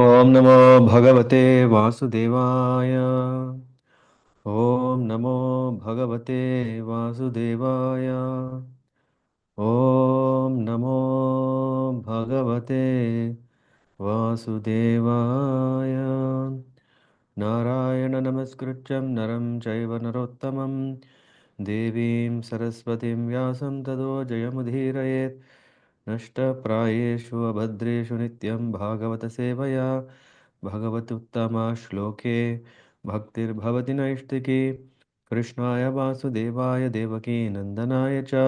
ॐ नमो भगवते वासुदेवाय। ॐ नमो भगवते वासुदेवाय। ॐ नमो भगवते वासुदेवाय। नारायण नमस्कृत्यं नरं चैव नरोत्तमं देवीं सरस्वतीं व्यासं ततो जयमुदीरयेत्। नष्टप्रायेषु अभद्रेषु नित्यं भागवतसेवया भगवतुत्तमा श्लोके भक्तिर्भवति नैष्टिकी। कृष्णाय वासुदेवाय देवकी नन्दनाय च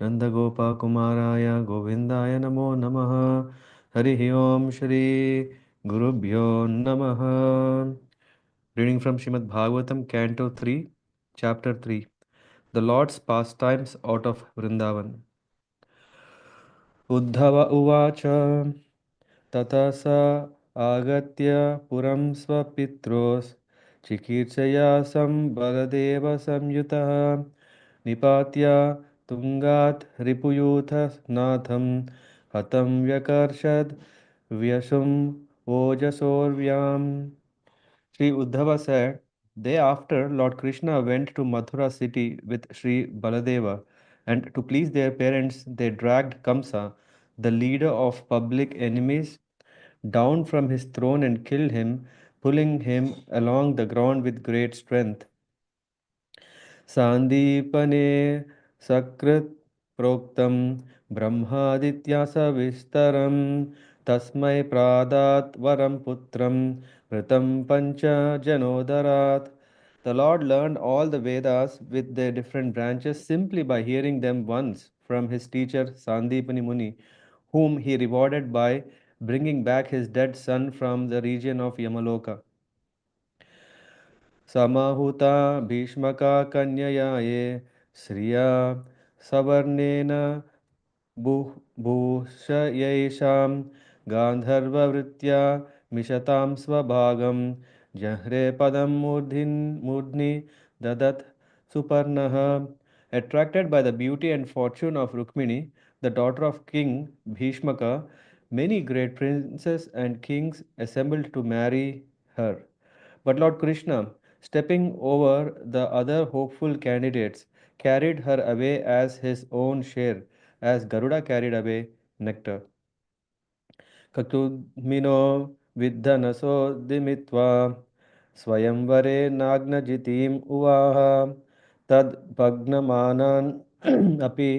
नन्दगोपकुमाराय गोविन्दाय नमो नमः। हरिः ओम श्री गुरुभ्यो नमः। Reading from Srimad Bhagavatam, Canto 3, Chapter 3. The Lord's Pastimes out of Vṛndāvana. Uddhava Uvacha. ततः स आगत्य पुरं स्वपित्रोस् चिकीर्षया Baldev संयुतः निपात्य तुङ्गात् रिपुयूथ नाथं हतं व्यकर्षद् व्यसुम् ओजसोर्व्याम्. Sri Uddhava said, day after, Lord Krishna went to Mathura city with Sri Baladeva, and to please their parents, they dragged Kamsa, the leader of public enemies, down from his throne and killed him, pulling him along the ground with great strength. Sandipane Sakrit Proktam Brahmaditya Savistaram Tasmai Pradat Varam Putram Vritam Pancha Janodarat. The Lord learned all the Vedas with their different branches simply by hearing them once from his teacher Sandipani Muni, whom he rewarded by bringing back his dead son from the region of Yamaloka. समाहुता भीष्मका कन्यया ये श्रिया सवर्णेन भूषयेषां गान्धर्ववृत्त्या मिषतां स्वभागं जह्रे पदं मूर्ध्नि ददत् सुपर्णः. Attracted by the beauty and fortune of Rukmini, the daughter of King Bhishmaka, many great princes and kings assembled to marry her. But Lord Krishna, stepping over the other hopeful candidates, carried her away as his own share, as Garuda carried away nectar. ककुग्मिनो विद्धनसो दिमित्वा स्वयंवरे नाग्नजितीम् उवाह तद्भग्नमानान् अपि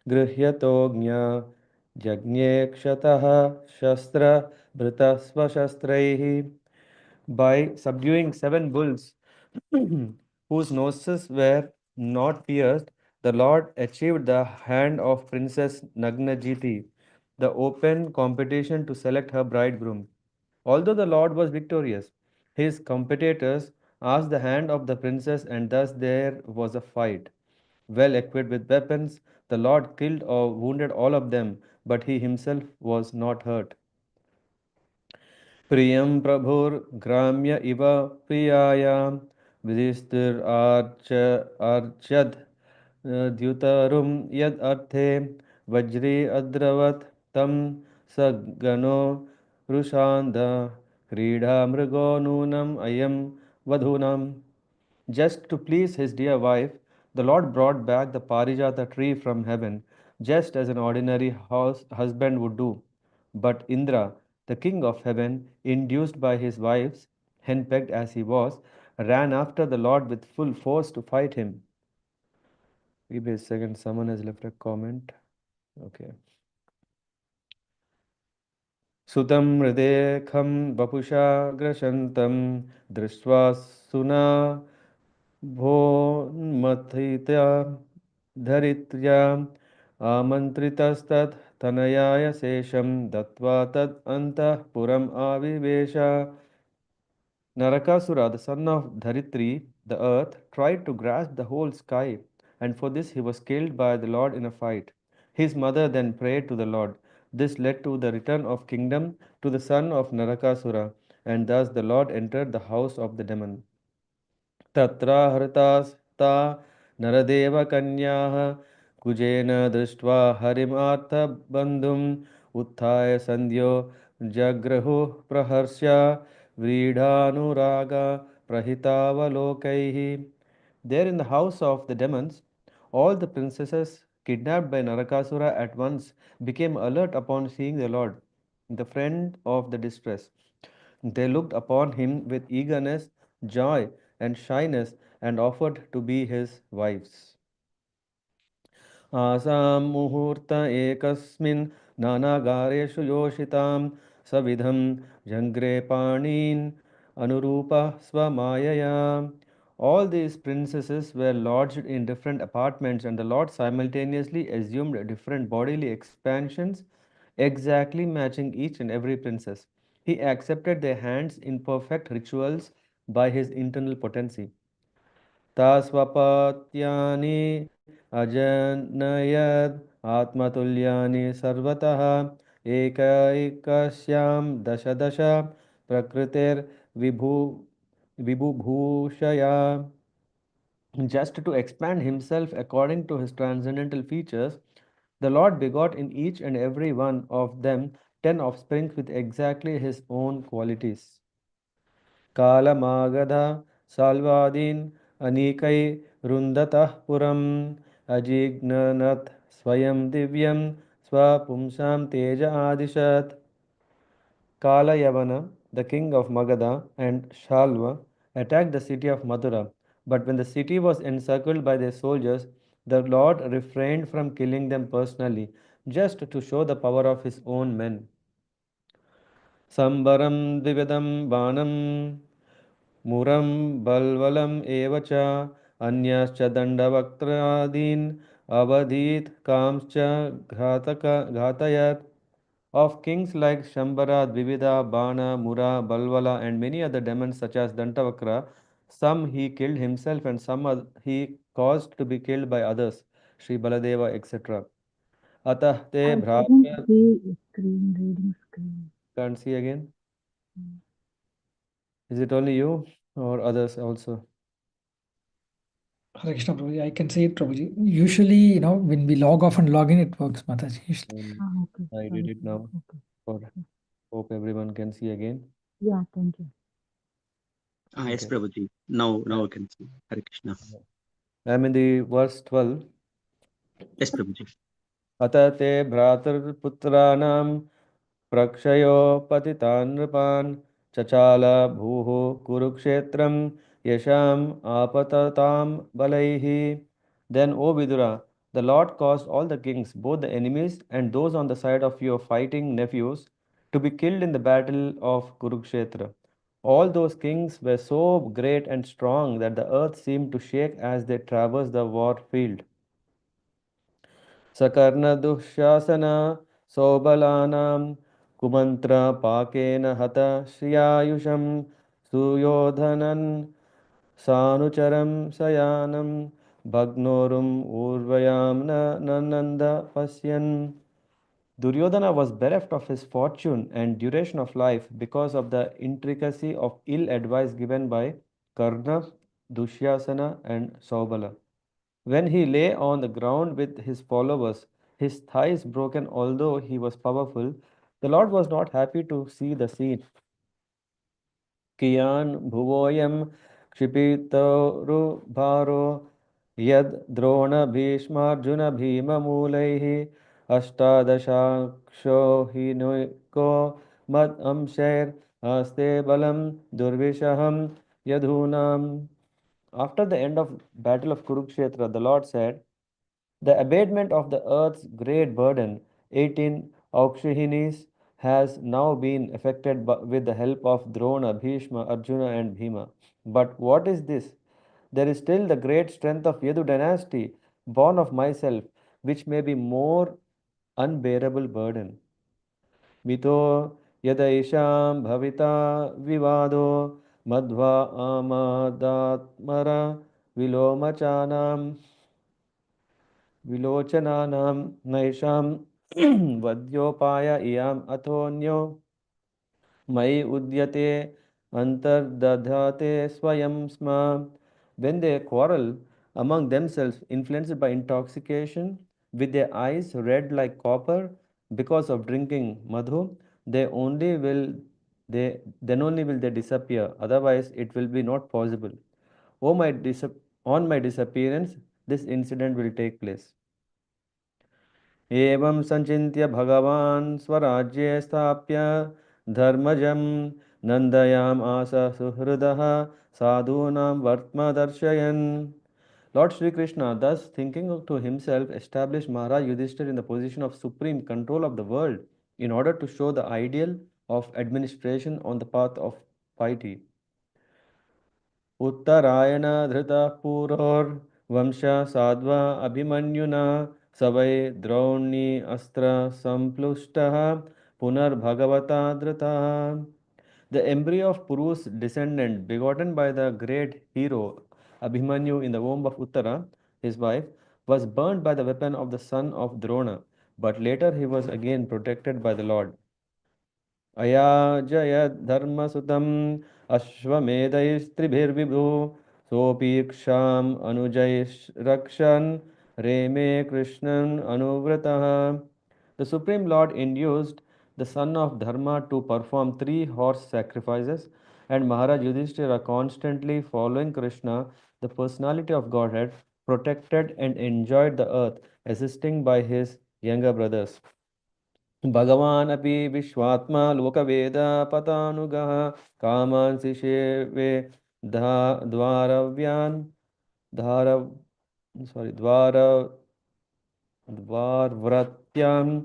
गृह्यतोऽज्ञा जज्ञे क्षतः शस्त्रभृतस्वशस्त्रैः. By subduing seven bulls whose noses were not pierced, the Lord achieved the hand of Princess Nagnajiti, the open competition to select her bridegroom. Although the Lord was victorious, his competitors asked the hand of the princess, and thus there was a fight. Well equipped with weapons, the Lord killed or wounded all of them, but he himself was not hurt. प्रियं प्रभुर्ग्राम्य इव प्रियायां अर्चद् द्युतरुं यद् अर्थे वज्री अद्रवत् तं स गणो रुषान्ध क्रीडा मृगो नूनम् अयं वधूनाम्. Just to please his dear wife, the Lord brought back the Parijata tree from heaven, just as an ordinary husband would do. But Indra, the king of heaven, induced by his wives, henpecked as he was, ran after the Lord with full force to fight him. Give me a second, someone has left a comment. Okay. सुतं हृदेखं वपुषा ग्रशन्तं दृष्ट्वा सुना भोन्मथिता धरित्र्याम् आमन्त्रितस्तत् तनयाय शेषं दत्त्वा तत् अन्तःपुरम् आविवेश. Narakasura, the son of Dharitri, the earth, tried to grasp the whole sky, and for this he was killed by the Lord in a fight. His mother then prayed to the Lord. This led to the return of kingdom to the son of Narakasura, and thus the Lord entered the house of the demon. तत्र हृतास्ता नरदेवकन्याः कुजेन दृष्ट्वा हरिमार्थबन्धुम् उत्थाय सन्ध्यो Jagrahu praharsya vridhanuraga prahitavalokaihi. There in the house of the demons, all the princesses kidnapped by Narakasura at once became alert upon seeing the Lord, the friend of the distress. They looked upon him with eagerness, joy, and shyness and offered to be his wives. आसां मुहूर्त एकस्मिन् नानागारेषु योषितां सविधं जङ्ग्रे पाणीन् अनुरूपः स्वमायया. All these princesses were lodged in different apartments, and the Lord simultaneously assumed different bodily expansions, exactly matching each and every princess. He accepted their hands in perfect rituals by his internal potency. तास्वपात्यानि अजनयद् आत्मतुल्यानि सर्वतः एकैकस्यां दश दश प्रकृतिर्विभु विबुभूषया. Just to expand himself according to his transcendental features, the Lord begot in each and every one of them 10 offspring with exactly his own qualities. कालमागध साल्वादीन् अनीकै रुन्दतः पुरम् अजिघ्ननत् स्वयं दिव्यं स्वपुंसां तेज आदिशत्. Kalayavana, the king of Magadha, and Shalva attacked the city of Mathura. But when the city was encircled by their soldiers, the Lord refrained from killing them personally, just to show the power of his own men. Sambaram Dividam Banam Muram Balvalam Evacha Anyascha Dandavakradin Avadhit Kamscha Ghatayat. Of kings like Shambara, Dvivida, Bana, Mura, Balvala, and many other demons such as Dantavakra, some he killed himself and some he caused to be killed by others, Sri Baladeva, etc. Atah te I couldn't bhra. see screen reading screen. Can't see again. Mm. Is it only you or others also? Hare Krishna, Prabhuji. I can say it, Prabhuji. Usually, when we log off and log in, it works, Mataji. Usually. Um, Ah, okay. I did Sorry, it sorry. now. Okay. For Yeah. hope everyone can see again. Yeah, thank you. Yes, Okay. Prabhuji. Now Uh, I can see. Hare Krishna. I'm in the verse 12. Yes, Prabhuji. अत ते भ्रातृपुत्राणां प्रक्षयोपतितान् नृपान् चचाल भूः कुरुक्षेत्रं यशाम् आपततां बलैः. Then, O Vidura, the Lord caused all the kings, both the enemies and those on the side of your fighting nephews, to be killed in the battle of Kurukshetra. All those kings were so great and strong that the earth seemed to shake as they traversed the war field. सकर्णदुःशासन सौबलानां कुमन्त्रपाकेन हत श्रियायुषं सुयोधनन् सानुचरं शयानं भग्नोरुम् ऊर्वयां न नन्द पश्यन्. Duryodhana was bereft of his fortune and duration of life because of the intricacy of ill advice given by Karna, Dushyasana, and Saubala. When he lay on the ground with his followers, his thighs broken, although he was powerful, the Lord was not happy to see the scene. कियान् भुवोऽयं क्षिपितरुभारो यद् द्रोणभीष्मार्जुनभीममूलैः अष्टादशाक्षो हीनैको मदंशैर्हस्ते बलं दुर्विशहं यधूनाम्. After the end of battle of Kurukshetra, the Lord said, the abatement of the earth's great burden, 18 Aukshihinis, has now been effected with the help of Drona, Bhishma, Arjuna, and Bhima. But what is this? There is still the great strength of Yadu dynasty, born of myself, which may be more unbearable burden. Mito yadaisham bhavita vivado madhva amadatmara vilomachanam विलोचनानां नैषां वध्योपाय इयम् अथोन्यो मयि उद्यते antardadhate swayam sma. When they quarrel among themselves, influenced by intoxication, with their eyes red like copper because of drinking madhu, they only will they then only will they disappear, otherwise it will be not possible. Oh my on my disappearance, this incident will take place. एवं संचिन्त्य भगवान् स्वराज्ये स्थाप्य धर्मजं नन्दयाम् आस सुहृदः साधूनां वर्त्मदर्शयन्. Lord Sri Krishna, thus thinking to himself, established Maharaj Yudhishthir in the position of supreme control of the world in order to show the ideal of administration on the path of piety. उत्तरायण धृतः पुरोर्वंश साध्वा अभिमन्युना स वै द्रोणी अस्त्र संप्लुष्टः पुनर्भगवता धृतः. The embryo of Puru's descendant, begotten by the great hero Abhimanyu in the womb of Uttara, his wife, was burnt by the weapon of the son of Drona, but later he was again protected by the Lord. अयाजयद्धर्मसुतम् अश्वमेधैस्त्रिभिर्विभु सोऽपीक्षाम् अनुजैरक्षन् रेमे Krishnan अनुव्रतः. The Supreme Lord induced the son of Dharma to perform 3 horse sacrifices, and Maharaj Yudhishthira, constantly following Krishna, the personality of Godhead, protected and enjoyed the earth, assisting by his younger brothers. भगवान् अपि विश्वात्मा लोकवेद पतानुगः कामान् शिषेवे द्वारव्यान् धार द्वार द्वारव्रत्याम्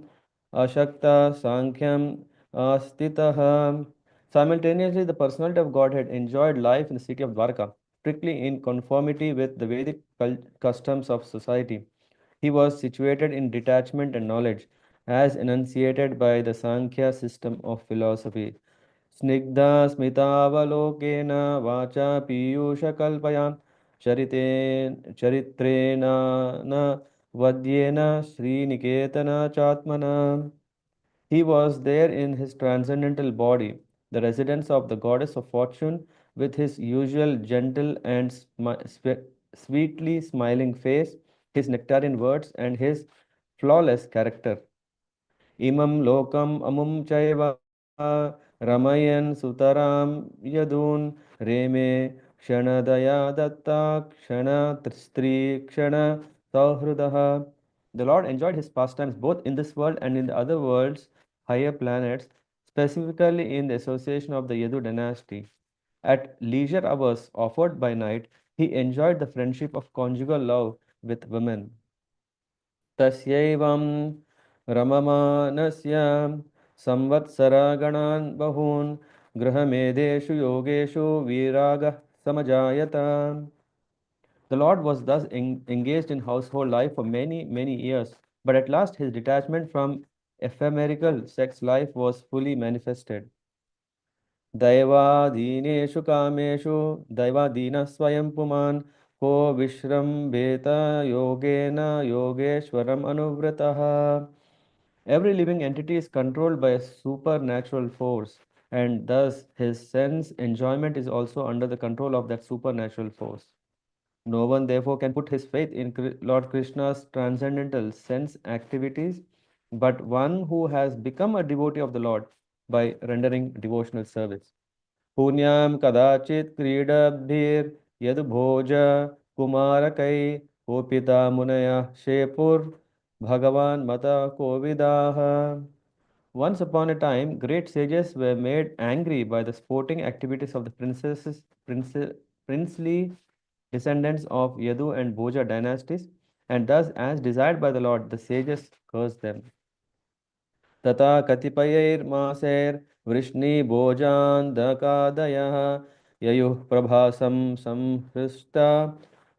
अशक्ता सांख्यम् अस्थितः. Simultaneously, the personality of Godhead enjoyed life in the city of Dwarka, strictly in conformity with the Vedic customs of society. He was situated in detachment and knowledge, as enunciated by the Sankhya system of philosophy. Snigdha smitavalokena vacha piyusha kalpayam charitrena na vadyena sriniketana chatmana. He was there in his transcendental body, the residence of the goddess of fortune, with his usual gentle and sweetly smiling face, his nectarine words, and his flawless character. Imam lokam amum chaiva ramayan sutaram yadun reme kshanadaya datta kshana tristri kshana sauhrudaha. The Lord enjoyed his pastimes both in this world and in the other worlds, higher planets, specifically in the association of the Yadu dynasty. At leisure hours offered by night, he enjoyed the friendship of conjugal love with women. तस्यैवं रममानस्य संवत्सरगणान् बहून् गृहमेधेषु योगेषु विरागः समजायत. The Lord was thus engaged in household life for many, many years, but at last his detachment from ephemeral sex life was fully manifested. दैवाधीनेषु कामेषु दैवाधीनः स्वयं पुमान् को विश्रम्भेत योगेन योगेश्वरम् अनुव्रतः. Every living entity is controlled by a supernatural force, and thus his sense enjoyment is also under the control of that supernatural force. No one, therefore, can put his faith in Lord Krishna's transcendental sense activities, but one who has become a devotee of the Lord by rendering devotional service. पुण्यां कदाचित् क्रीडद्भिर्यद्भोज कुमारकै कोपिता मुनयः शेपुर्भगवान् मता कोविदाः. Once upon a time, great sages were made angry by the sporting activities of the princely descendants of Yadu and Bhoja dynasties, and thus, as desired by the Lord, the sages cursed them. तथा कतिपयैर्मासैर्वृष्णिभोजान्धकादयः ययुः प्रभासं संहृष्टा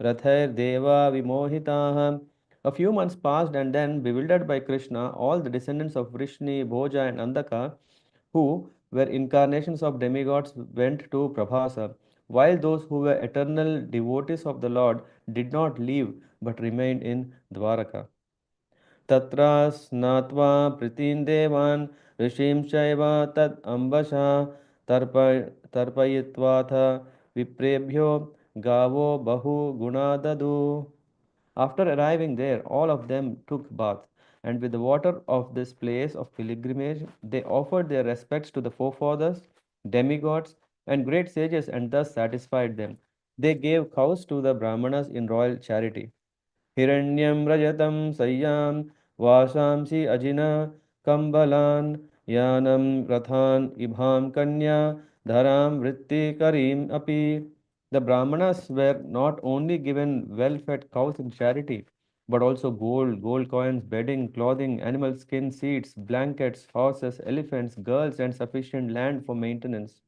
रथैर्देवा विमोहिताः. A few months passed, and then, bewildered by Krishna, all the descendants of Vrishni, Bhoja, and Andaka, who were incarnations of demigods, went to Prabhasa, while those who were eternal devotees of the Lord did not leave but remained in Dwaraka. तत्र स्नात्वा प्रीतिं देवान् ऋषिं चैव तद् अम्बशा तर्पयित्वाथ विप्रेभ्यो गावो बहु गुणा ददु. After arriving there, all of them took bath. And with the water of this place of pilgrimage, they offered their respects to the forefathers, demigods, and great sages, and thus satisfied them. They gave cows to the Brahmanas in royal charity. Hiranyam rajatam sayyam vasamsi ajina kambalan yanam rathan ibham kanya dharam vritti karim api. The Brahmanas were not only given well-fed cows in charity, but also gold coins, bedding, clothing, animal skin, seeds, blankets, horses, elephants, girls, and sufficient land for maintenance.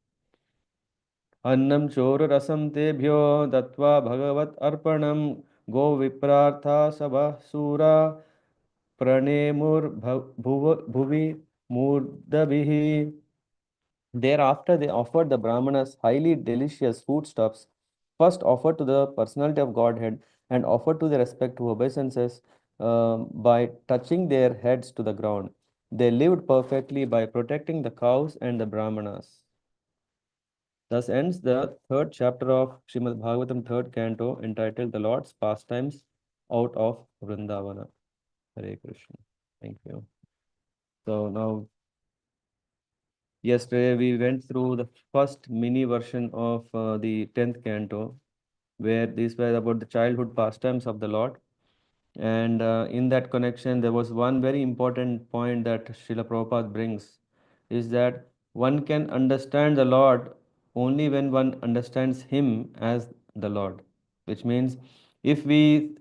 अन्नं चोररसं तेभ्यो दत्वा भगवत् अर्पणं गोविप्रार्था सभः सूरा प्रणेमुर्भुवि मूर्धभिः. Thereafter, they offered the Brahmanas highly delicious foodstuffs, first offered to the personality of Godhead and offered to their respective obeisances by touching their heads to the ground. They lived perfectly by protecting the cows and the Brahmanas. Thus ends the third chapter of Srimad Bhagavatam, third canto, entitled The Lord's Pastimes out of Vṛndāvana. Hare Krishna. Thank you. So now, yesterday we went through the first mini version of the 10th canto, where these were about the childhood pastimes of the Lord. And in that connection, there was one very important point that Srila Prabhupada brings, is that one can understand the Lord only when one understands Him as the Lord. Which means if we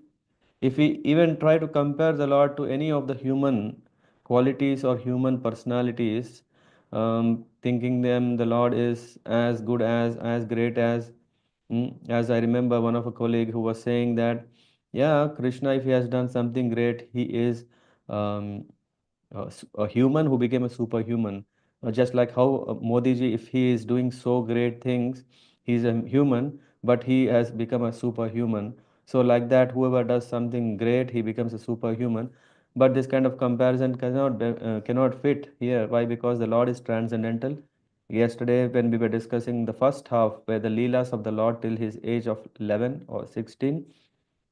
even try to compare the Lord to any of the human qualities or human personalities, thinking them the Lord is as good as great as I remember one of a colleague who was saying that, yeah, Krishna, if he has done something great, he is um, a human who became a superhuman. Just like how Modi ji, if he is doing so great things, he's a human, but he has become a superhuman. So like that, whoever does something great, he becomes a superhuman. But this kind of comparison cannot fit here. Why? Because the Lord is transcendental. Yesterday, when we were discussing the first half, where the Leelas of the Lord till his age of 11 or 16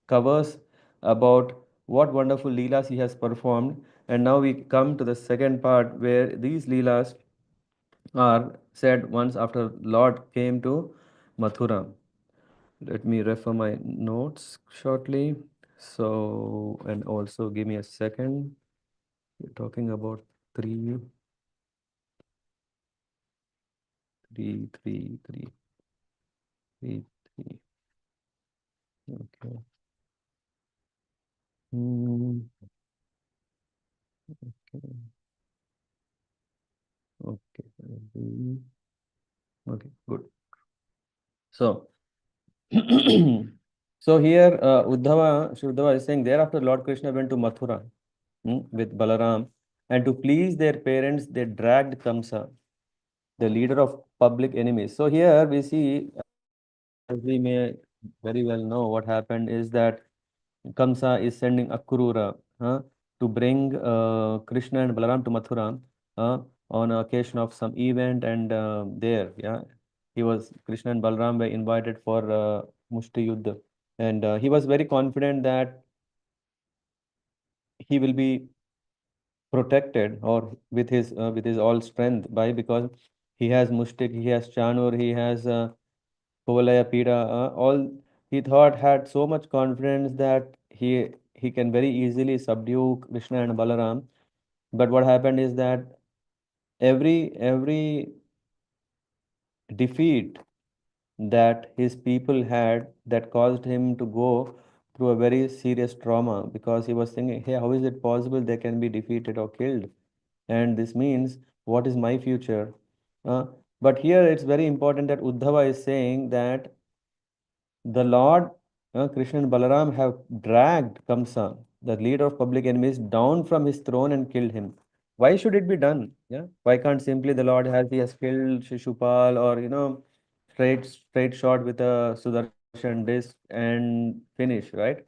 covers about what wonderful Leelas he has performed. And now we come to the second part where these Leelas are said once after Lord came to Mathura. Let me refer my notes shortly. So, and also give me a second. We're talking about three, three, three, three, three, three. Okay. Hmm. Okay. Okay. Okay. Good. So, so here Sri Uddhava is saying, thereafter Lord Krishna went to Mathura with Balaram, and to please their parents, they dragged Kamsa, the leader of public enemies. So here we see, as we may very well know, what happened is that Kamsa is sending Akrura to bring Krishna and Balaram to Mathura on occasion of some event, and there, yeah, Krishna and Balaram were invited for Mushti Yuddha, and he was very confident that he will be protected or with his all strength by because he has Mushtik, he has Chanur, he has Kovalaya Pida, all he thought had so much confidence that he can very easily subdue Krishna and Balaram. But what happened is that every defeat that his people had that caused him to go through a very serious trauma because he was thinking, hey, how is it possible they can be defeated or killed? And this means, what is my future? Uh, but here it's very important that Uddhava is saying that the Lord, Krishna and Balaram have dragged Kamsa, the leader of public enemies, down from his throne and killed him. Why should it be done? Yeah. Why can't simply the Lord he has killed Shishupal or straight shot with a Sudarshan disc and finish, right?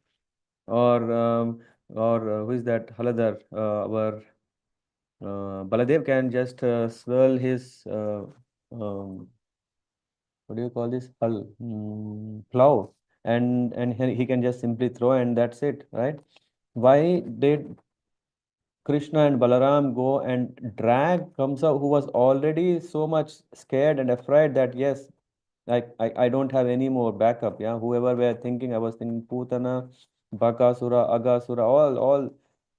Or who is that Haladar? Our Baladev can just swirl his what do you call this hull plow, and he can just simply throw and that's it, right? Why did Krishna and Balaram go and drag Kamsa, who was already so much scared and afraid that yes, I don't have any more backup. Yeah, whoever were thinking, I was thinking Putana, Bakasura, Agasura, all,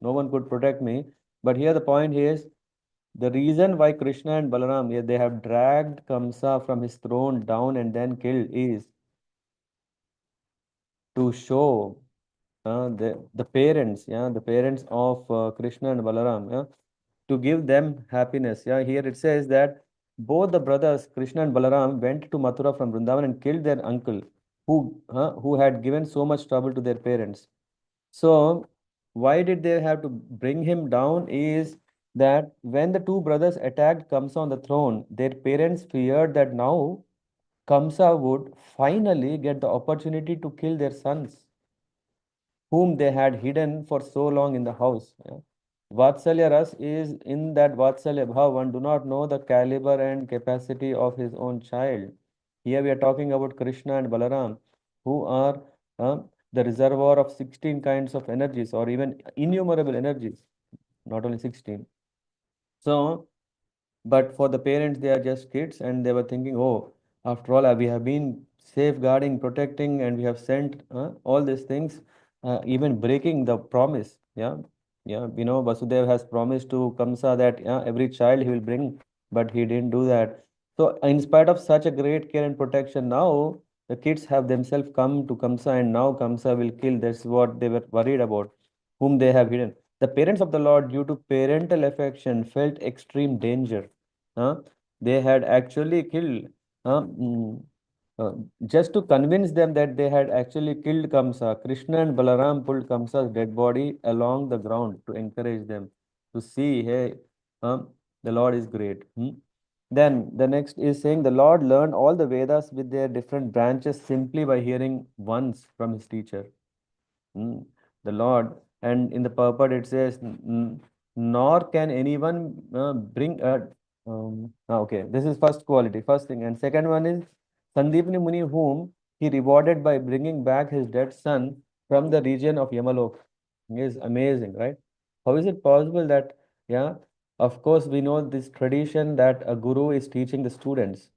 no one could protect me. But here the point is the reason why Krishna and Balaram, yeah, they have dragged Kamsa from his throne down and then killed is to show the parents, yeah, the parents of Krishna and Balaram, yeah, to give them happiness. Yeah, here it says that both the brothers Krishna and Balaram went to Mathura from Vrindavan and killed their uncle, who had given so much trouble to their parents. So why did they have to bring him down? Is that when the two brothers attacked Kamsa on the throne, their parents feared that now Kamsa would finally get the opportunity to kill their sons whom they had hidden for so long in the house. Yeah. Vatsalya Ras is in that Vatsalya Bhav. One do not know the caliber and capacity of his own child. Here we are talking about Krishna and Balaram, who are the reservoir of 16 kinds of energies or even innumerable energies, not only 16. So, but for the parents, they are just kids and they were thinking, oh, after all, we have been safeguarding, protecting, and we have sent all these things, even breaking the promise. Yeah. Yeah. Vasudev has promised to Kamsa that every child he will bring, but he didn't do that. So, in spite of such a great care and protection, now the kids have themselves come to Kamsa and now Kamsa will kill. That's what they were worried about, whom they have hidden. The parents of the Lord, due to parental affection, felt extreme danger. Huh? They had actually killed, huh? Uh, just to convince them that they had actually killed Kamsa. Krishna and Balaram pulled Kamsa's dead body along the ground to encourage them to see, hey, the Lord is great. Then the next is saying the Lord learned all the Vedas with their different branches simply by hearing once from his teacher. The Lord. And in the purport it says, nor can anyone bring a. Okay, this is first quality, first thing. And second one is Sandipani Muni, whom he rewarded by bringing back his dead son from the region of Yamalok. Is amazing, right? How is it possible that, yeah, of course, we know this tradition that a guru is teaching the students.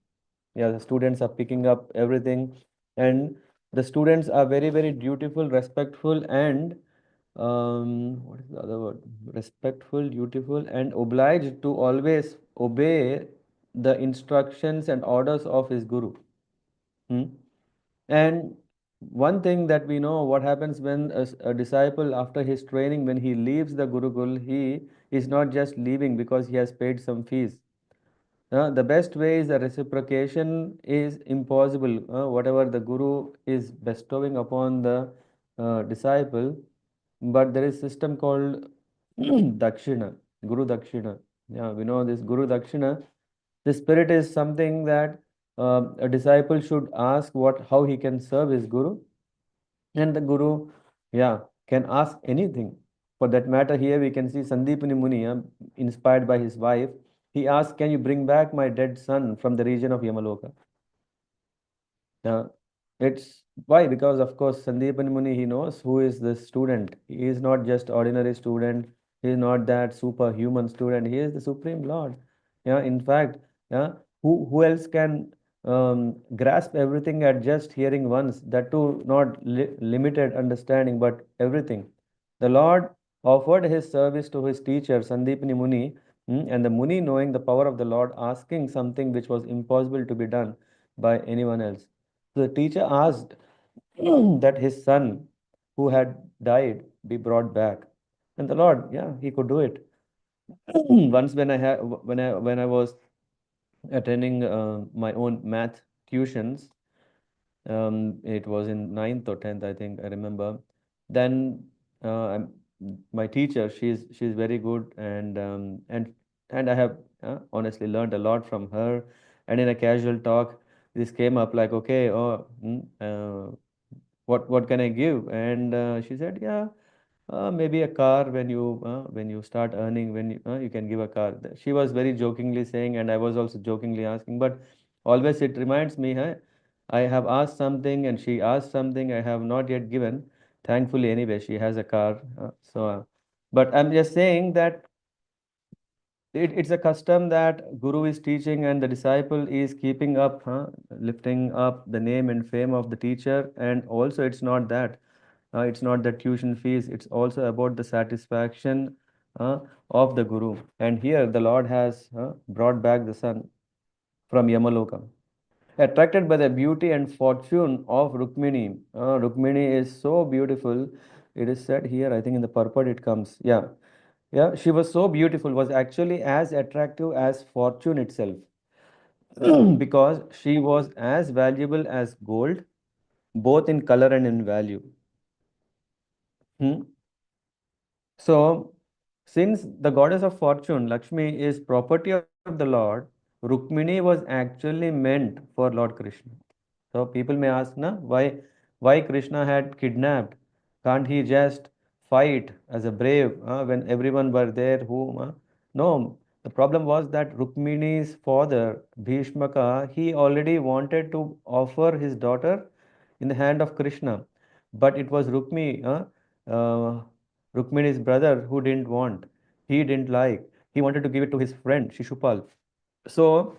Yeah, the students are picking up everything, and the students are very, very dutiful, respectful, and what is the other word? Respectful, dutiful, and obliged to always obey the instructions and orders of his guru. Hmm? And one thing that we know, what happens when a disciple, after his training, when he leaves the Gurukul, he is not just leaving because he has paid some fees. The best way is the reciprocation is impossible. Whatever the guru is bestowing upon the disciple, but there is system called Dakshina, Guru Dakshina. Yeah, we know this Guru Dakshina. The spirit is something that a disciple should ask how he can serve his guru, and the guru, yeah, can ask anything. For that matter, here we can see Sandipani Muni, inspired by his wife. He asked, can you bring back my dead son from the region of Yamaloka? It's why? Because of course Sandeepan Muni, he knows who is the student. He is not just ordinary student. He is not that superhuman student. He is the Supreme Lord. Yeah, in fact, yeah, who else can grasp everything at just hearing once? That too, not limited understanding, but everything. The Lord offered his service to his teacher Sandeepani Muni, and the Muni, knowing the power of the Lord, asking something which was impossible to be done by anyone else. So the teacher asked that his son who had died be brought back. And the Lord, yeah, he could do it. Once when I was attending my own math tuitions, it was in ninth or 10th, I think I remember. Then my teacher, she's very good, and I have honestly learned a lot from her. And in a casual talk, this came up like, okay, what can I give? And she said, yeah, maybe a car when you start earning, when you can give a car. She was very jokingly saying, and I was also jokingly asking, but always it reminds me, huh, I have asked something and she asked something I have not yet given. Thankfully, anyway, she has a car. But I'm just saying that it's a custom that guru is teaching and the disciple is keeping up, lifting up the name and fame of the teacher. And also, it's not the tuition fees. It's also about the satisfaction uh, of the guru. And here, the Lord has brought back the son from Yamalokam, attracted by the beauty and fortune of Rukmini. Rukmini is so beautiful. It is said here, I think in the purport it comes. Yeah. Yeah, she was so beautiful, was actually as attractive as fortune itself, because she was as valuable as gold, both in color and in value. Hmm? So, since the goddess of fortune, Lakshmi, is property of the Lord, Rukmini was actually meant for Lord Krishna. So people may ask, na, why Krishna had kidnapped? Can't he just fight as a brave when everyone were there? No, the problem was that Rukmini's father, Bhishmaka, he already wanted to offer his daughter in the hand of Krishna, but it was Rukmini's brother who didn't want. He didn't like. He wanted to give it to his friend Shishupal. So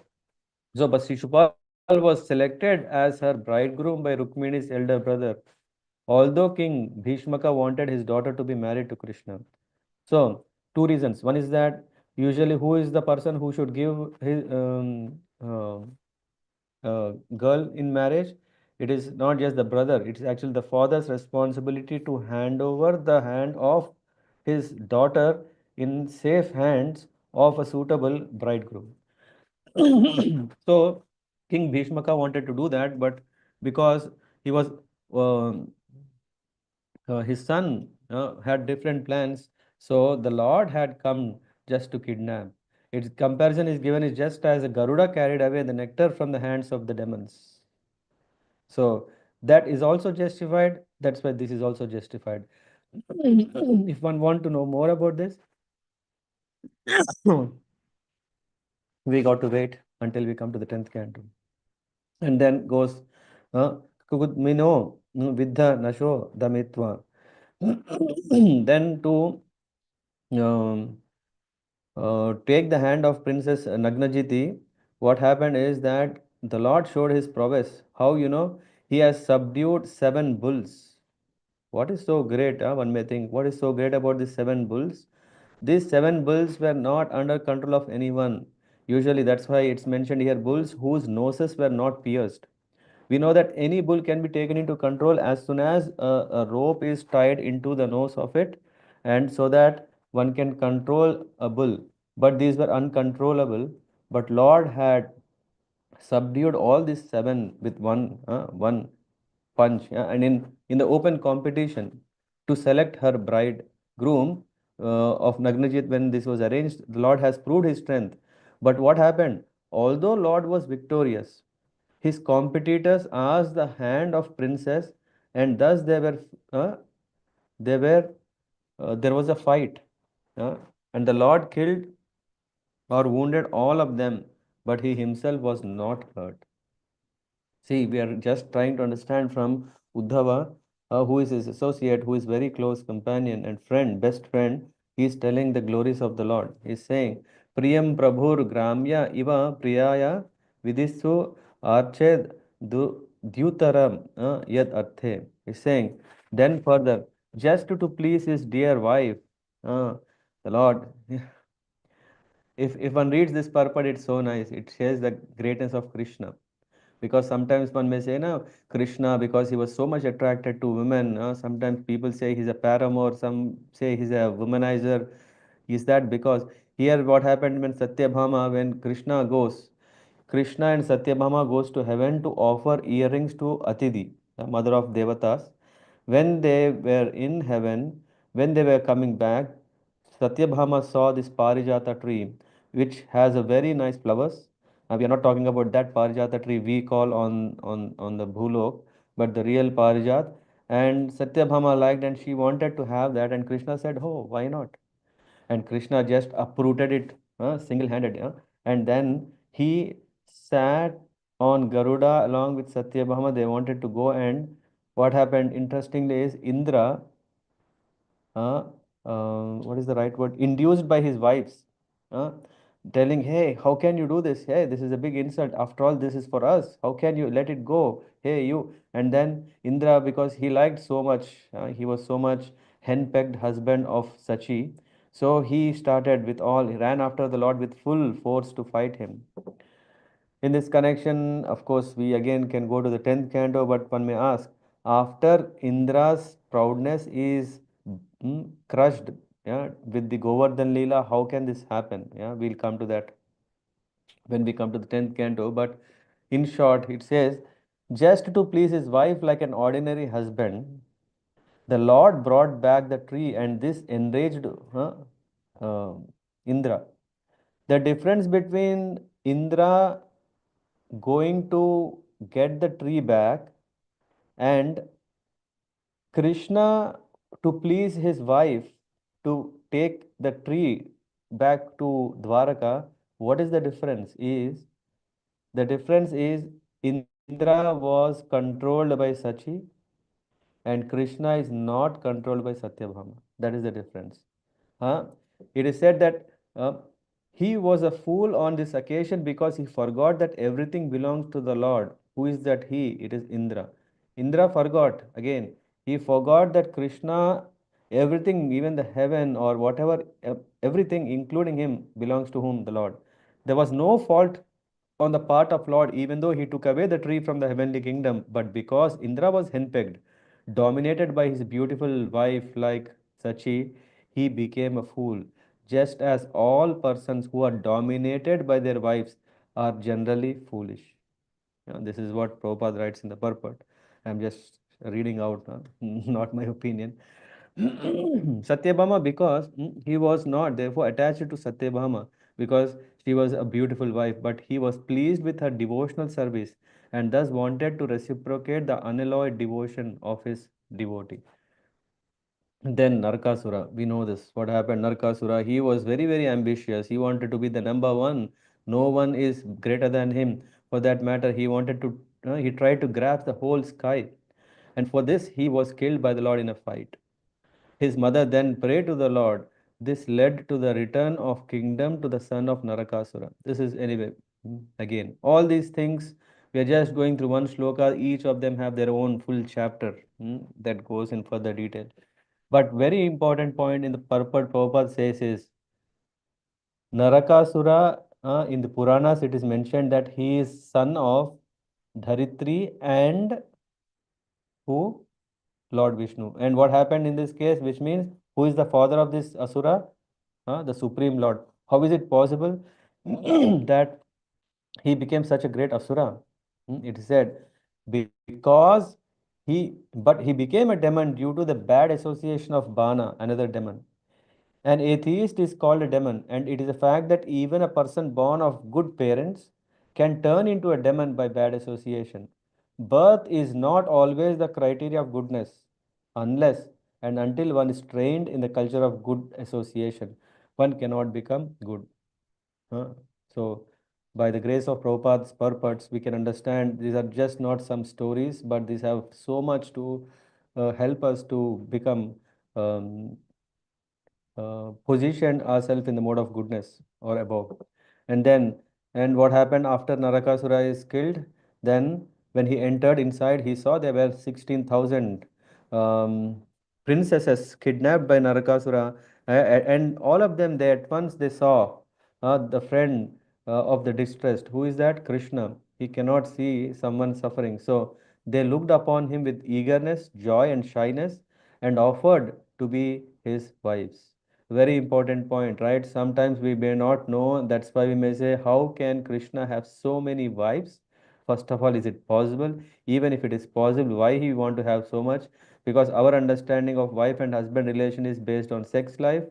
but Shishupal was selected as her bridegroom by Rukmini's elder brother, although King Bhishmaka wanted his daughter to be married to Krishna. So, two reasons. One is that usually who is the person who should give his girl in marriage? It is not just the brother, it is actually the father's responsibility to hand over the hand of his daughter in safe hands of a suitable bridegroom. So King Bhishmaka wanted to do that, but because he was um his son had different plans, so the Lord had come just to kidnap. Its comparison is given is just as a Garuda carried away the nectar from the hands of the demons. So that is also justified. That's why this is also justified. If one want to know more about this, we got to wait until we come to the 10th canto. And then goes Kukudmino Vidha Nasho Damitva. Then to um, take the hand of Princess Nagnajiti, what happened is that the Lord showed his prowess. How he has subdued 7 bulls. What is so great? One may think, what is so great about these 7 bulls? These 7 bulls were not under control of anyone. Usually, that's why it's mentioned here bulls whose noses were not pierced. We know that any bull can be taken into control as soon as a rope is tied into the nose of it, and so that one can control a bull. But these were uncontrollable. But Lord had subdued all these 7 with one punch, and in the open competition to select her bride groom of Nagnajit. When this was arranged, the Lord has proved his strength. But what happened? Although Lord was victorious, his competitors asked the hand of princess, and thus they were there was a fight, uh, and the Lord killed or wounded all of them, but he himself was not hurt. See, we are just trying to understand from Uddhava, who is his associate, who is very close companion and friend, best friend. He is telling the glories of the Lord. He is saying, Priyam Prabhur Gramya Iva Priyaya Vidisu Arched Dyutaram Yad Arthe. He is saying, then further, just to please his dear wife, the Lord. If one reads this purport, it's so nice. It shares the greatness of Krishna, because sometimes one may say, no, Krishna, because he was so much attracted to women. Sometimes people say he's a paramour, some say he's a womanizer. Is that because here what happened when Satyabhama, when Krishna and Satyabhama goes to heaven to offer earrings to Atidi, the mother of Devatas. When they were in heaven, when they were coming back, Satyabhama saw this Parijata tree, which has a very nice flowers. We are not talking about that Parijata tree we call on the Bhulok, but the real Parijat. And Satyabhama liked, and she wanted to have that. And Krishna said, "Oh, why not?" And Krishna just uprooted it single-handed. And then he sat on Garuda along with Satyabhama. They wanted to go, and what happened? Interestingly, is Indra uh, what is the right word? Induced by his wives, uh, telling, "Hey, how can you do this? Hey, this is a big insult. After all, this is for us. How can you let it go? Hey, you." And then Indra, because he liked so much, he was so much henpecked husband of Sachi. So he started with all, he ran after the Lord with full force to fight him. In this connection, of course, we again can go to the 10th canto, but one may ask, after Indra's proudness is crushed, yeah, with the Govardhan Leela, how can this happen? Yeah, we'll come to that when we come to the 10th canto. But in short, it says, just to please his wife like an ordinary husband, the Lord brought back the tree, and this enraged uh, Indra. The difference between Indra going to get the tree back and Krishna to please his wife to take the tree back to Dwaraka, what is the difference? Indra was controlled by Sachi and Krishna is not controlled by Satyabhama. That is the difference. Huh? It is said that he was a fool on this occasion because he forgot that everything belongs to the Lord. Who is that he? It is Indra. Indra forgot again. He forgot that Krishna, everything, even the heaven or whatever, everything, including him, belongs to whom? The Lord. There was no fault on the part of Lord, even though he took away the tree from the heavenly kingdom. But because Indra was henpecked, dominated by his beautiful wife like Sachi, he became a fool. Just as all persons who are dominated by their wives are generally foolish. This is what Prabhupada writes in the purport. I'm just reading out, not my opinion. Satyabhama, because he was not therefore attached to Satyabhama, because she was a beautiful wife, but he was pleased with her devotional service and thus wanted to reciprocate the unalloyed devotion of his devotee. Then Narkasura, we know this. What happened? Narkasura, he was very, very ambitious. He wanted to be the number one. No one is greater than him. For that matter, he tried to grasp the whole sky. And for this, he was killed by the Lord in a fight. His mother then prayed to the Lord. This led to the return of kingdom to the son of Narakasura. This is anyway, again, all these things, we are just going through one shloka. Each of them have their own full chapter that goes in further detail. But very important point in the purport Prabhupada says is Narakasura, in the Puranas it is mentioned that he is son of Dharitri and who? Lord Vishnu. And what happened in this case, which means who is the father of this Asura? The Supreme Lord. How is it possible that he became such a great Asura? It is said because but he became a demon due to the bad association of Bana, another demon. An atheist is called a demon, and it is a fact that even a person born of good parents can turn into a demon by bad association. Birth is not always the criteria of goodness, unless and until one is trained in the culture of good association. One cannot become good. So, by the grace of Prabhupada's purports, we can understand these are just not some stories, but these have so much to help us to become um, position ourselves in the mode of goodness or above. And then, and what happened after Narakasura is killed? Then, when he entered inside, he saw there were 16,000 princesses kidnapped by Narakasura, and all of them, they at once they saw the friend of the distressed. Who is that? Krishna. He cannot see someone suffering. So they looked upon him with eagerness, joy, and shyness, and offered to be his wives. Very important point, right? Sometimes we may not know. That's why we may say, how can Krishna have so many wives? First of all, is it possible? Even if it is possible, why he want to have so much? Because our understanding of wife and husband relation is based on sex life,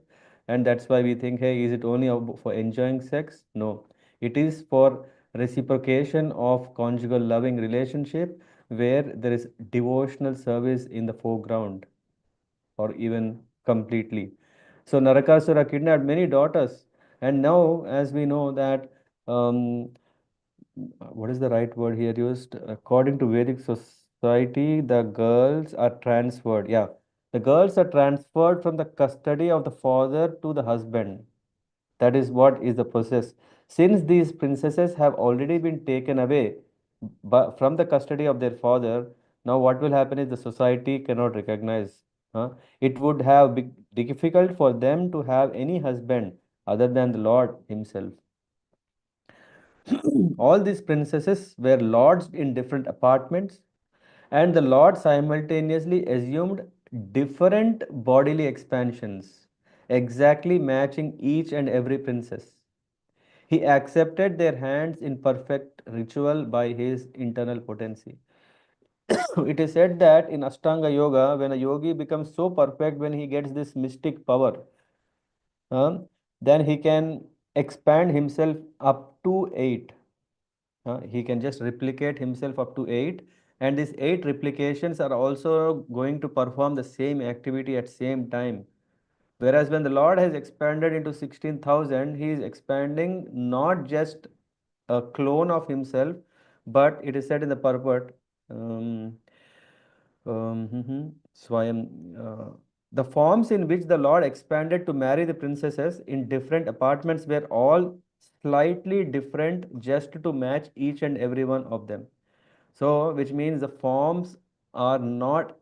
and that's why we think, hey, is it only for enjoying sex? No, it is for reciprocation of conjugal loving relationship where there is devotional service in the foreground or even completely. So Narakasura kidnapped many daughters, and now, as we know that, what is the right word here used? According to Vedic society, the girls are transferred. Yeah, The girls are transferred from the custody of the father to the husband. That is what is the process. Since these princesses have already been taken away from the custody of their father, now what will happen is the society cannot recognize. It would have been difficult for them to have any husband other than the Lord Himself. All these princesses were lodged in different apartments, and the Lord simultaneously assumed different bodily expansions, exactly matching each and every princess. He accepted their hands in perfect ritual by his internal potency. It is said that in Ashtanga Yoga, when a yogi becomes so perfect, when he gets this mystic power, um, then he can expand himself up to 8. He can just replicate himself up to 8, and these 8 replications are also going to perform the same activity at same time. Whereas when the Lord has expanded into 16,000, he is expanding not just a clone of himself, but it is said in the purport, um, Swayam, the forms in which the Lord expanded to marry the princesses in different apartments were all slightly different just to match each and every one of them. So, which means the forms are not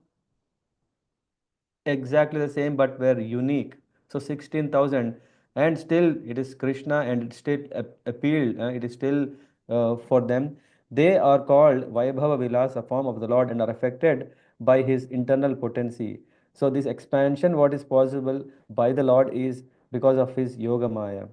exactly the same but were unique. So 16,000, and still it is Krishna, and it still appealed, it is still for them. They are called Vaibhava Vilas, a form of the Lord, and are affected by his internal potency. So this expansion, what is possible by the Lord, is because of his Yoga Maya.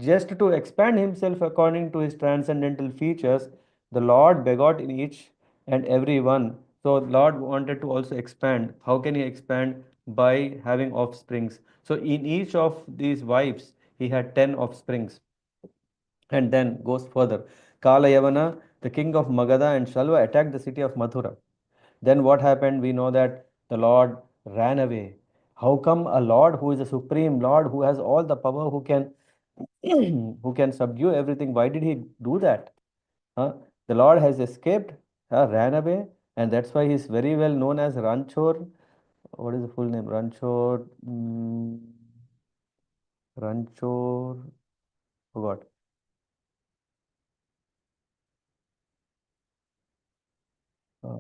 Just to expand himself according to his transcendental features, the Lord begot in each and every one. So Lord wanted to also expand. How can he expand? By having offsprings. So in each of these wives, he had 10 offsprings. And then goes further. Kalayavana, the king of Magadha and Shalva, attacked the city of Mathura. Then what happened? We know that the Lord ran away. How come a Lord who is a supreme Lord, who has all the power, who can who can subdue everything? Why did he do that? The Lord has escaped, ran away, and that's why he's very well known as Ranchor. What is the full name? Ranchor. Ranchor. Forgot. Uh,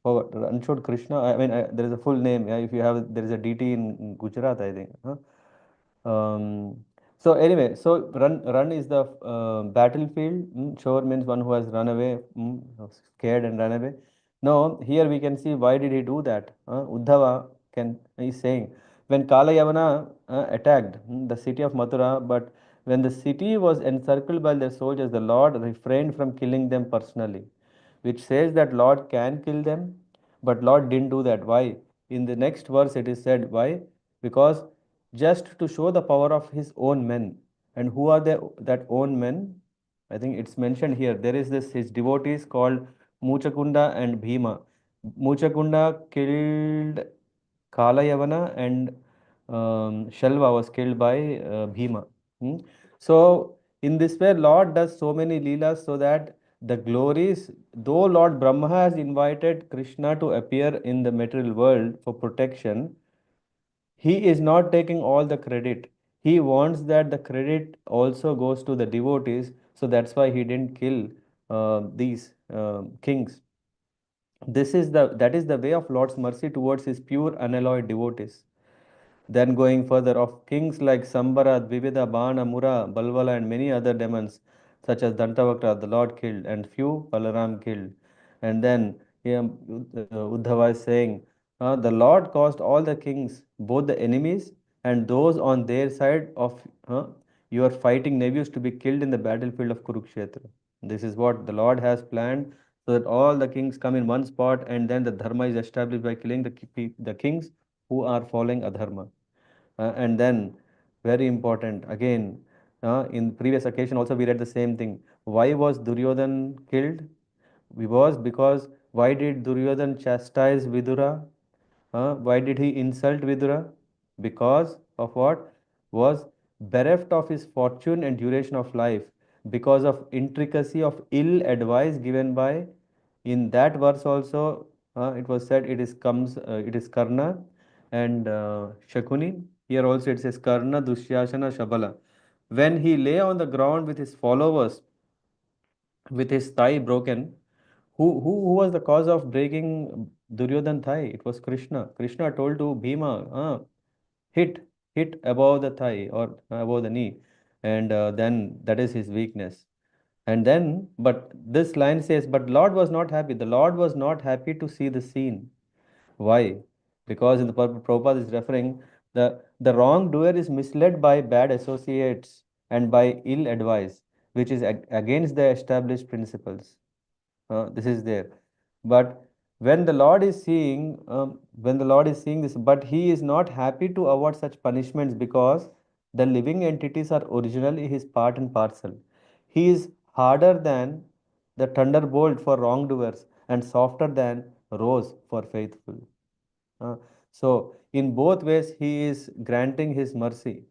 Forgot. Ranchor Krishna. I mean, there is a full name. Yeah, if you have, there is a DT in Gujarat, I think. Um, so anyway, so run is the battlefield. Chor means one who has run away, scared and run away. Now here we can see why did he do that. Uddhava can is saying when Kalayavana attacked the city of Mathura, but when the city was encircled by their soldiers, the Lord refrained from killing them personally, which says that Lord can kill them, but Lord didn't do that. Why? In the next verse it is said why? Because just to show the power of his own men. And who are that own men? I think it's mentioned here. There is this his devotees called Muchakunda and Bhima. Muchakunda killed Kalayavana, and Shalva was killed by Bhima. Hmm? So in this way, Lord does so many leelas so that the glories, though Lord Brahma has invited Krishna to appear in the material world for protection, he is not taking all the credit. He wants that the credit also goes to the devotees. So that's why he didn't kill these kings. That is the way of Lord's mercy towards his pure unalloyed devotees. Then going further, of kings like Sambara, Dvivida, Bana, Mura, Balvala, and many other demons, such as Dantavakra, the Lord killed, and few Balaram killed. And then Uddhava is saying, the Lord caused all the kings, both the enemies and those on their side of your fighting navies, to be killed in the battlefield of Kurukshetra. This is what the Lord has planned, so that all the kings come in one spot, and then the dharma is established by killing the kings who are following adharma. And then, very important, again, in previous occasion also we read the same thing. Why was Duryodhan killed? Because why did Duryodhan chastise Vidura? Why did he insult Vidura? Because of what? Was bereft of his fortune and duration of life, because of intricacy of ill advice given by, in that verse also it was said it is Karna, And Shakuni, here also it says Karna Dushyasana Shabala. When he lay on the ground with his followers, with his thigh broken, who was the cause of breaking Duryodhan thigh? It was Krishna. Krishna told to Bhima, hit, hit above the thigh or above the knee, and then that is his weakness. And then, but this line says, but Lord was not happy. The Lord was not happy to see the scene. Why? Because in the Prabhupada is referring, the wrongdoer is misled by bad associates and by ill advice, which is against the established principles. This is there. But when the Lord is seeing this, but He is not happy to award such punishments because the living entities are originally His part and parcel. He is harder than the thunderbolt for wrongdoers and softer than rose for faithful. So in both ways, He is granting His mercy.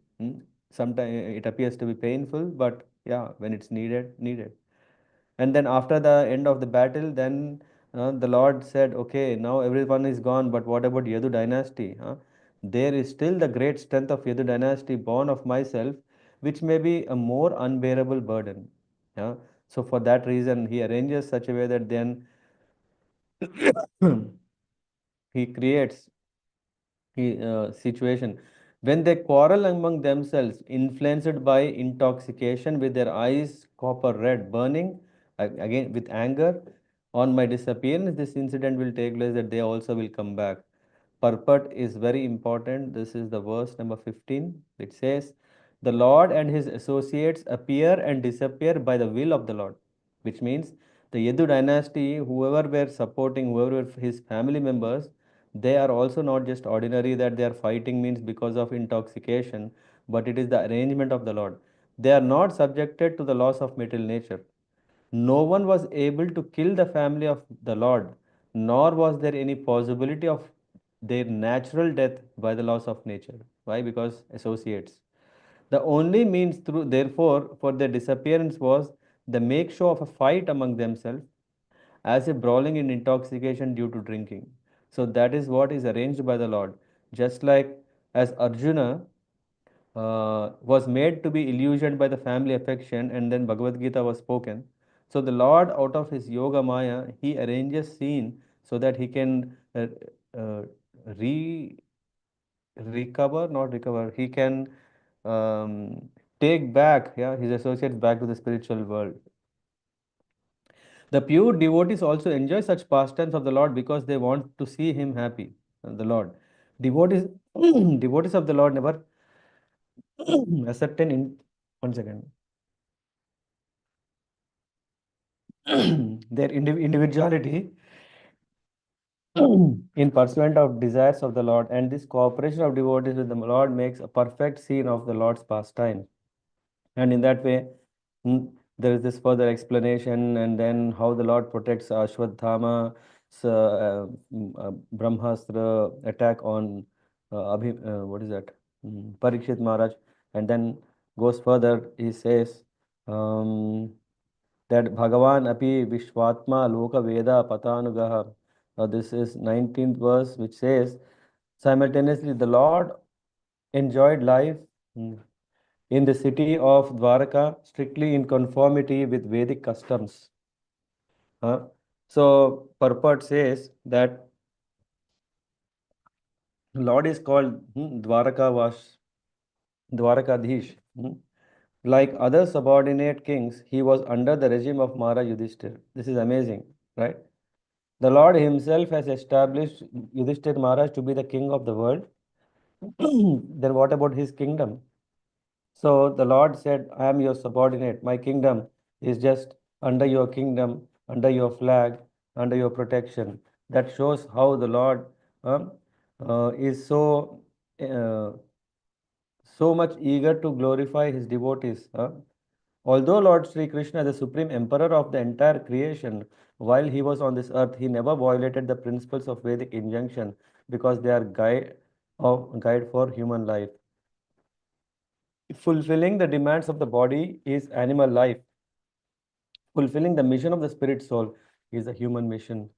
Sometimes it appears to be painful, but yeah, when it's needed, needed. And then after the end of the battle, then the Lord said, okay, now everyone is gone, but what about Yadu dynasty? There is still the great strength of Yadu dynasty born of myself, which may be a more unbearable burden. Yeah? So for that reason, he arranges such a way that then he creates situation when they quarrel among themselves, influenced by intoxication, with their eyes copper red, burning again with anger. On my disappearance, this incident will take place, that they also will come back. Purport is very important. This is the verse number 15. It says, the Lord and his associates appear and disappear by the will of the Lord, which means the Yadu dynasty, whoever were supporting, whoever were his family members, they are also not just ordinary, that they are fighting means because of intoxication, but it is the arrangement of the Lord. They are not subjected to the laws of material nature. No one was able to kill the family of the Lord, nor was there any possibility of their natural death by the laws of nature. Why? Because associates. The only means through, therefore, for their disappearance was the make show of a fight among themselves, as a brawling in intoxication due to drinking. So that is what is arranged by the Lord. Just like as Arjuna was made to be illusioned by the family affection, and then Bhagavad Gita was spoken. So the Lord, out of his yoga maya, he arranges scene so that he can uh, re recover, not recover. He can um, take back, yeah, his associates back to the spiritual world. The pure devotees also enjoy such pastimes of the Lord because they want to see him happy. The Lord. Devotees, devotees of the Lord never ascertain in 1 second. Their individuality in pursuit of desires of the Lord, and this cooperation of devotees with the Lord makes a perfect scene of the Lord's pastime. And in that way, there is this further explanation, and then how the Lord protects Ashwadhama, Brahmastra attack on what is that? Parikshit Maharaj, and then goes further. He says that Bhagavan api Vishwatma Loka Veda Patanugaha. This is 19th verse, which says simultaneously the Lord enjoyed life. In the city of Dwaraka, strictly in conformity with Vedic customs. So, purport says that Lord is called Dwarakadhish. Like other subordinate kings, he was under the regime of Maharaj Yudhishthir. This is amazing, right? The Lord himself has established Yudhishthir Maharaj to be the king of the world. Then what about his kingdom? So the Lord said, I am your subordinate. My kingdom is just under your kingdom, under your flag, under your protection. That shows how the Lord is uh, so much eager to glorify his devotees. Although Lord Sri Krishna, the supreme emperor of the entire creation, while he was on this earth, he never violated the principles of Vedic injunction because they are guide for human life. Fulfilling the demands of the body is animal life. Fulfilling the mission of the spirit soul is a human mission.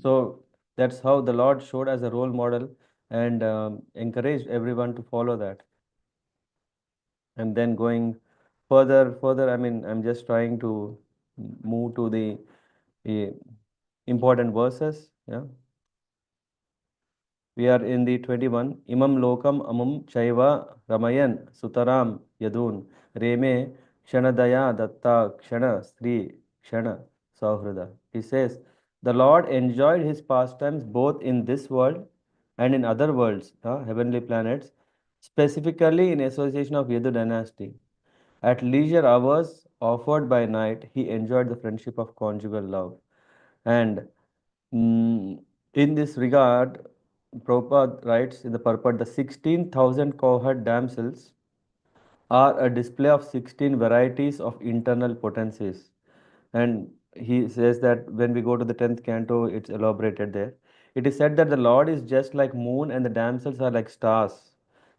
So that's how the Lord showed as a role model and encouraged everyone to follow that. And then going further, I mean, I'm just trying to move to the uh, important verses. Yeah, we are in the 21. Imam lokam amum chaiva ramayan sutaram yadun reme kshanadaya datta kshana sri kshana sauhrada. He says, the Lord enjoyed his pastimes both in this world and in other worlds, heavenly planets, specifically in association of Yadu dynasty. At leisure hours offered by night, he enjoyed the friendship of conjugal love. And in this regard, Prabhupada writes in the purport, the 16,000 cowherd damsels are a display of 16 varieties of internal potencies. And he says that when we go to the 10th canto, it's elaborated there. It is said that the Lord is just like moon and the damsels are like stars,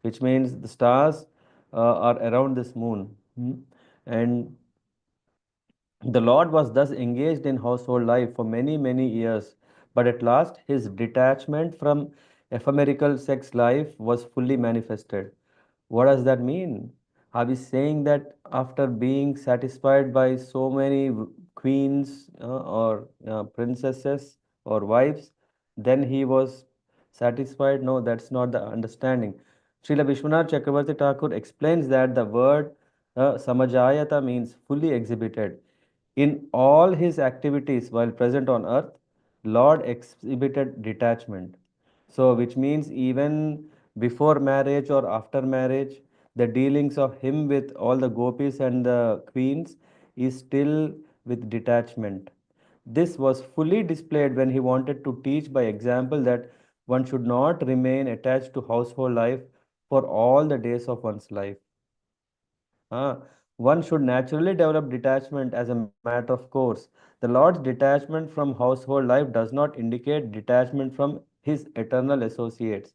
which means the stars are around this moon. And the Lord was thus engaged in household life for many, many years, but at last his detachment from ephemerical sex life was fully manifested. What does that mean? Are we saying that after being satisfied by so many queens or princesses or wives, then he was satisfied? No, that's not the understanding. Srila Vishwanath Chakravarti Thakur explains that the word samajayata means fully exhibited. In all his activities while present on earth, Lord exhibited detachment. So, which means even before marriage or after marriage, the dealings of him with all the gopis and the queens is still with detachment. This was fully displayed when he wanted to teach by example that one should not remain attached to household life for all the days of one's life. One should naturally develop detachment as a matter of course. The Lord's detachment from household life does not indicate detachment from his eternal associates.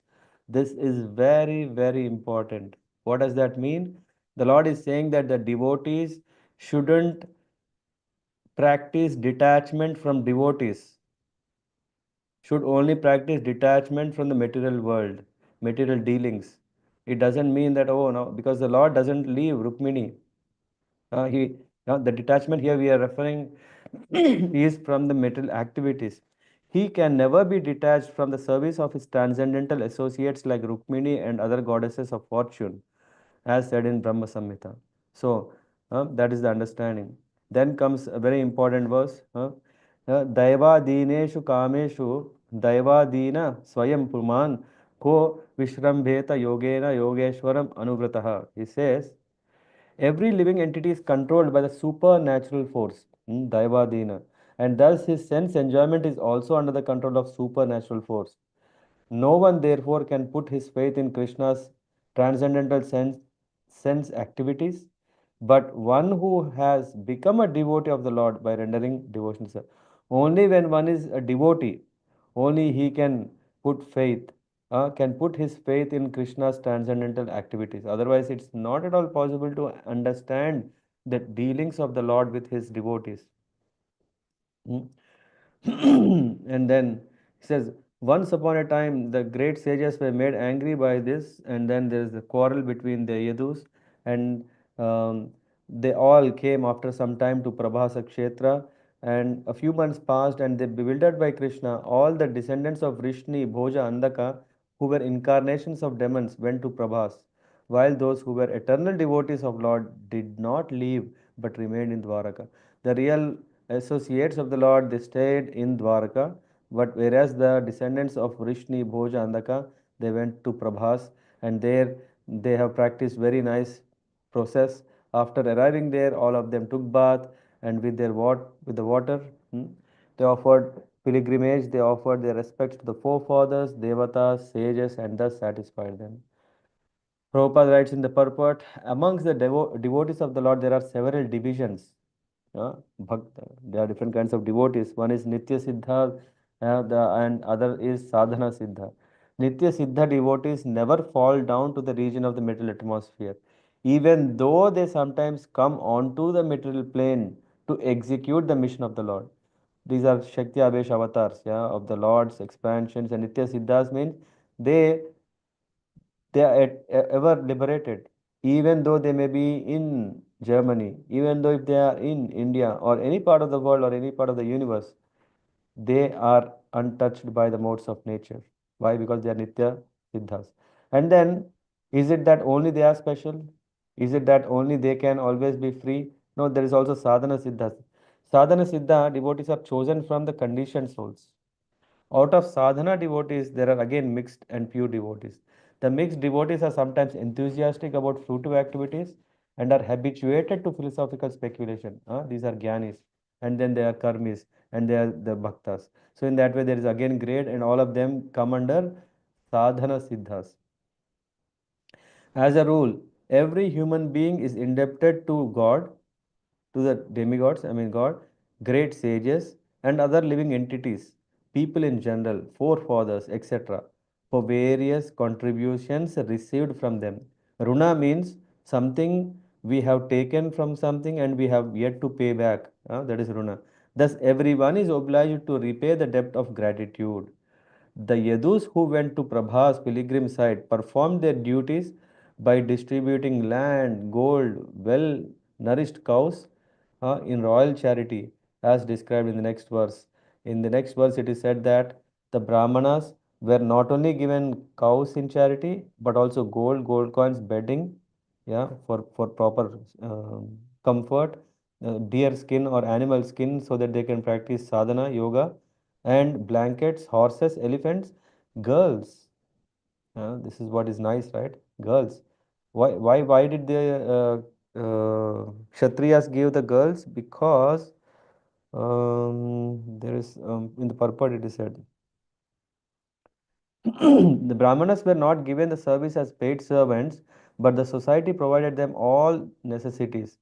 This is very, very important. What does that mean? The Lord is saying that the devotees shouldn't practice detachment from devotees, should only practice detachment from the material world, material dealings. It doesn't mean that, oh no, because the Lord doesn't leave Rukmini. The detachment here we are referring is from the material activities. He can never be detached from the service of his transcendental associates like Rukmini and other goddesses of fortune, as said in Brahma Samhita. So, that is the understanding. Then comes a very important verse. Daiva dineshu kameshu daiva dina swayam puman ko vishrambheta yogena yogeshwaram anuvrataha. He says, every living entity is controlled by the supernatural force, Daivadina, and thus his sense enjoyment is also under the control of supernatural force. No one, therefore, can put his faith in Krishna's transcendental sense activities, but one who has become a devotee of the Lord by rendering devotional service. Only when one is a devotee, only he put faith, can put his faith in Krishna's transcendental activities. Otherwise, it's not at all possible to understand the dealings of the Lord with his devotees. Hmm? And then he says, once upon a time, the great sages were made angry by this, and then there's the quarrel between the Yadus, and they all came after some time to Prabhasa Kshetra, and a few months passed, and they, bewildered by Krishna, all the descendants of Vrishni, Bhoja, Andaka, who were incarnations of demons, went to Prabhas, while those who were eternal devotees of Lord did not leave but remained in Dwaraka. The real associates of the Lord, they stayed in Dwaraka, but whereas the descendants of Vrishni, Bhoja, Andaka, they went to Prabhas, and there they have practiced very nice process. After arriving there, all of them took bath, and with with the water, they offered pilgrimage, they offered their respects to the forefathers, devatas, sages, and thus satisfied them. Prabhupada writes in the purport, amongst the devotees of the Lord, there are several divisions. Bhakta. There are different kinds of devotees. One is Nitya Siddha, and other is Sadhana Siddha. Nitya Siddha devotees never fall down to the region of the material atmosphere, even though they sometimes come onto the material plane to execute the mission of the Lord. These are Shakti Avesh avatars, of the Lord's expansions. And Nitya Siddhas means they are ever liberated, even though they may be in Germany, even though if they are in India or any part of the world or any part of the universe, they are untouched by the modes of nature. Why? Because they are Nitya Siddhas. And then, is it that only they are special? Is it that only they can always be free? No, there is also Sadhana Siddhas. Sadhana Siddha devotees are chosen from the conditioned souls. Out of sadhana devotees, there are again mixed and pure devotees. The mixed devotees are sometimes enthusiastic about fruitive activities and are habituated to philosophical speculation. These are jnanis, and then there are karmis, and they are the bhaktas. So in that way, there is again grade, and all of them come under sadhana siddhas. As a rule, every human being is indebted to God, to the demigods, I mean God, great sages, and other living entities, people in general, forefathers, etc., for various contributions received from them. Runa means something we have taken from something and we have yet to pay back. That is Runa. Thus, everyone is obliged to repay the debt of gratitude. The Yadus who went to Prabha's pilgrim site performed their duties by distributing land, gold, well nourished cows in royal charity, as described in the next verse. In the next verse, it is said that the Brahmanas were not only given cows in charity, but also gold coins, bedding, yeah, for proper comfort, deer skin or animal skin, so that they can practice sadhana, yoga, and blankets, horses, elephants, girls. This is what is nice, right? Girls. Why did the Kshatriyas give the girls? Because there is in the purport it is said the Brahmanas were not given the service as paid servants, but the society provided them all necessities.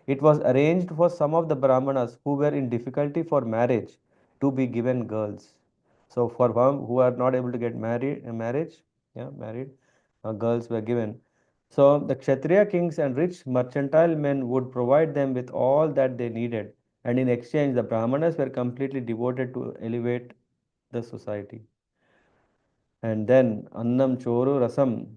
It was arranged for some of the Brahmanas who were in difficulty for marriage to be given girls. So for who are not able to get married, girls were given. So the Kshatriya kings and rich mercantile men would provide them with all that they needed, and in exchange, the Brahmanas were completely devoted to elevate the society. And then annam choru rasam.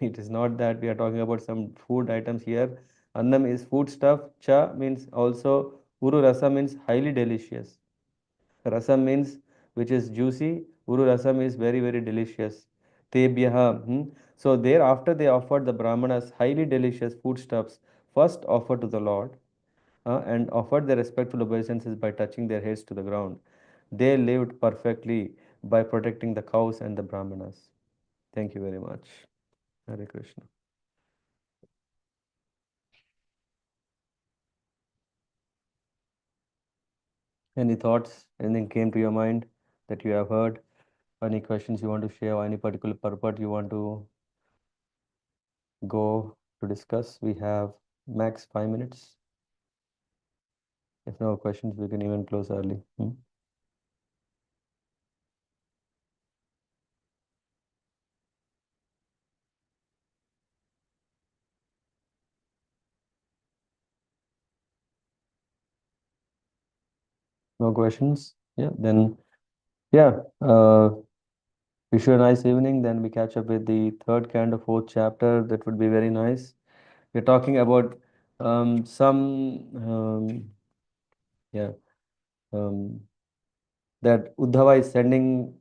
It is not that we are talking about some food items here. Annam is food stuff. Cha means also uru rasa means highly delicious. Rasam means which is juicy. Uru rasam is very very delicious. Tebyaha. So thereafter they offered the brahmanas highly delicious foodstuffs first offered to the Lord and offered their respectful obeisances by touching their heads to the ground. They lived perfectly by protecting the cows and the brahmanas. Thank you very much. Hare Krishna. Any thoughts? Anything came to your mind that you have heard? Any questions you want to share or any particular purport you want to go to discuss? We have max 5 minutes. If no questions, we can even close early. No questions? Yeah, then, yeah. Wish you a nice evening. Then we catch up with the third canto, fourth chapter. That would be very nice. We're talking about yeah, um, that Uddhava is sending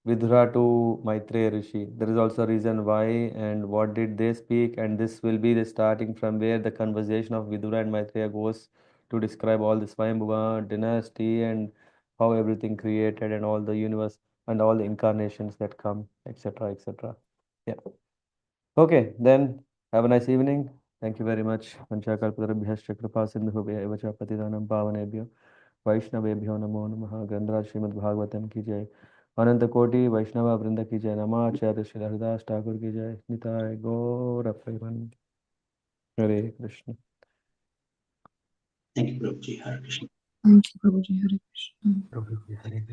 Vidura to Maitreya Rishi. There is also a reason why and what did they speak, and this will be the starting from where the conversation of Vidura and Maitreya goes to describe all the Swayambhuva dynasty and how everything created and all the universe and all the incarnations that come, etc., etc. Yeah. Okay, then have a nice evening. Thank you very much. Vanchakalpatarabhyascha kripa sindhubhya eva cha patitanam pavanebhyo वैष्णवेभ्यो नमो नमः ग्रंथराज श्रीमद् भागवतम की जय अनंत कोटि वैष्णव वृंद की जय नमाचार्य श्री हरिदास ठाकुर की जय निताय गौर प्रेमानंद हरे Krishna Thank you, Prabhuji. Hare Krishna. Thank you, Prabhuji. Hare Krishna. Prabhuji, Hare Krishna.